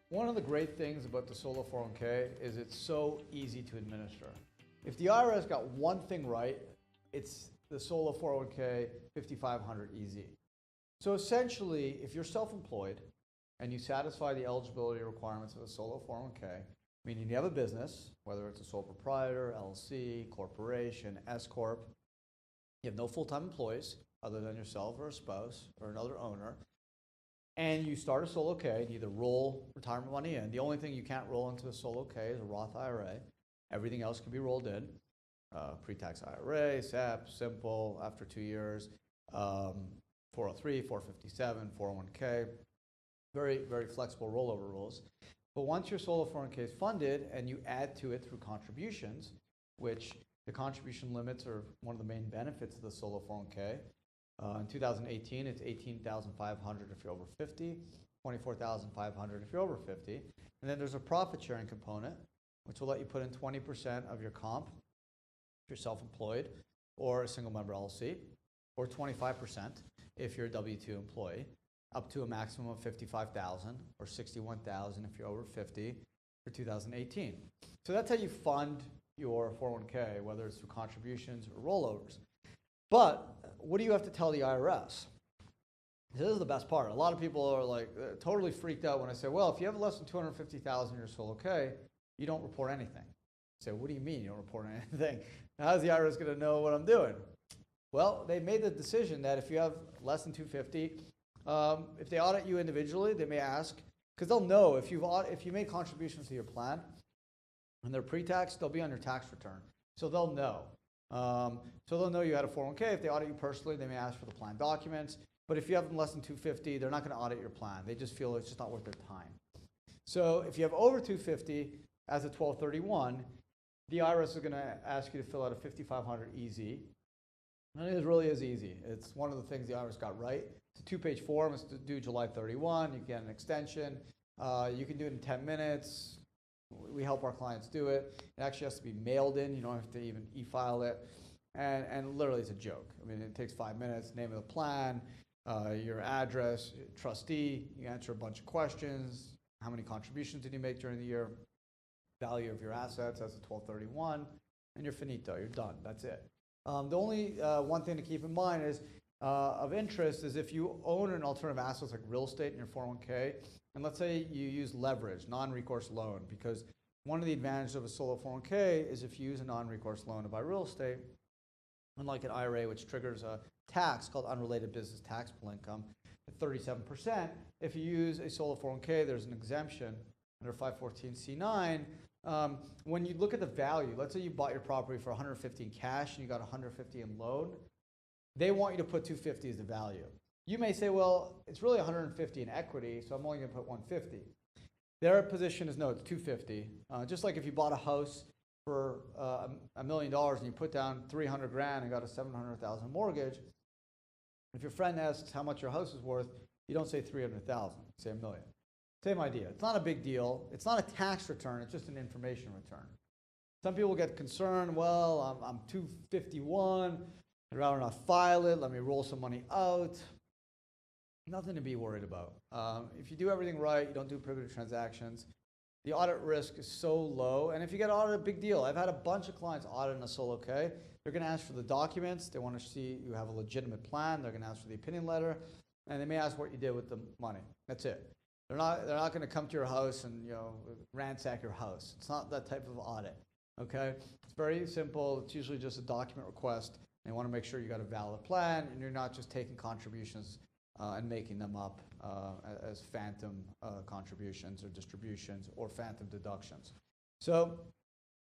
One of the great things about the solo 401k is it's so easy to administer. If the IRS got one thing right, it's the solo 401k 5500 EZ. So essentially, if you're self-employed and you satisfy the eligibility requirements of a solo 401k, meaning you have a business, whether it's a sole proprietor, LLC, corporation, S-corp, you have no full-time employees other than yourself or a spouse or another owner, and you start a solo K and either roll retirement money in. The only thing you can't roll into a solo K is a Roth IRA. Everything else can be rolled in. Pre-tax IRA, SEP, simple, after 2 years, 403, 457, 401k. Very, very flexible rollover rules. But once your solo 401k is funded and you add to it through contributions, which the contribution limits are one of the main benefits of the solo 401k. In 2018, it's $18,500 if you're over 50, $24,500 if you're over 50. And then there's a profit sharing component, which will let you put in 20% of your comp if you're self-employed or a single member LLC, or 25% if you're a W-2 employee, up to a maximum of $55,000 or $61,000 if you're over 50 for 2018. So that's how you fund your 401k, whether it's through contributions or rollovers. But what do you have to tell the IRS? This is the best part. A lot of people are like totally freaked out when I say, well, if you have less than $250,000 in your solo K, you don't report anything. I say, what do you mean you don't report anything? How's the IRS going to know what I'm doing? Well, they made the decision that if you have less than $250,000, if they audit you individually, they may ask, because they'll know if you made contributions to your plan and they're pre-tax, they'll be on your tax return. So they'll know. So they'll know you had a 401k. If they audit you personally, they may ask for the plan documents. But if you have less than $250,000, they're not going to audit your plan. They just feel it's just not worth their time. So if you have over $250,000 as of 12/31, the IRS is going to ask you to fill out a 5500 EZ. And it really is easy. It's one of the things the IRS got right. It's a 2-page form. It's due July 31. You get an extension. You can do it in 10 minutes. We help our clients do it. It actually has to be mailed in. You don't have to even e-file it. And literally it's a joke. I mean, it takes 5 minutes, name of the plan, your address, trustee. You answer a bunch of questions. How many contributions did you make during the year? Value of your assets as of 12/31. And you're finito. You're done. That's it. The only one thing to keep in mind is of interest is if you own an alternative assets like real estate in your 401k, and let's say you use leverage, non-recourse loan, because one of the advantages of a solo 401k is if you use a non-recourse loan to buy real estate, unlike an IRA, which triggers a tax called unrelated business taxable income at 37%, if you use a solo 401k, there's an exemption under 514c9. When you look at the value, let's say you bought your property for $150 in cash and you got $150 in loan, they want you to put $250 as the value. You may say, well, it's really $150 in equity, so I'm only going to put $150. Their position is no, it's $250. Just like if you bought a house for $1 million and you put down $300,000 and got a $700,000 mortgage, if your friend asks how much your house is worth, you don't say $300,000, you say $1 million. Same idea. It's not a big deal. It's not a tax return. It's just an information return. Some people get concerned, well, I'm 251. I'd rather not file it. Let me roll some money out. Nothing to be worried about. If you do everything right, you don't do prohibited transactions, the audit risk is so low. And if you get audited, big deal. I've had a bunch of clients audit in a solo K. They're going to ask for the documents. They want to see you have a legitimate plan. They're going to ask for the opinion letter. And they may ask what you did with the money. That's it. They're not going to come to your house and ransack your house. It's not that type of audit. Okay? It's very simple. It's usually just a document request. They want to make sure you got a valid plan and you're not just taking contributions and making them up as phantom contributions or distributions or phantom deductions. So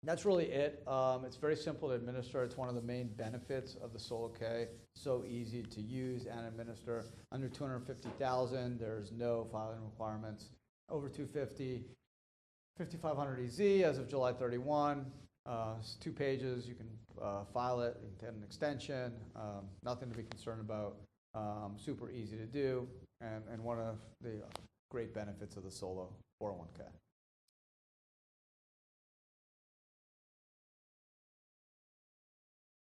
that's really it. It's very simple to administer. It's one of the main benefits of the solo K. So easy to use and administer. Under $250,000, there's no filing requirements. Over $250,000, 5,500 EZ as of July 31. It's 2 pages. You can file it. You can get an extension. Nothing to be concerned about. Super easy to do, and one of the great benefits of the solo 401k.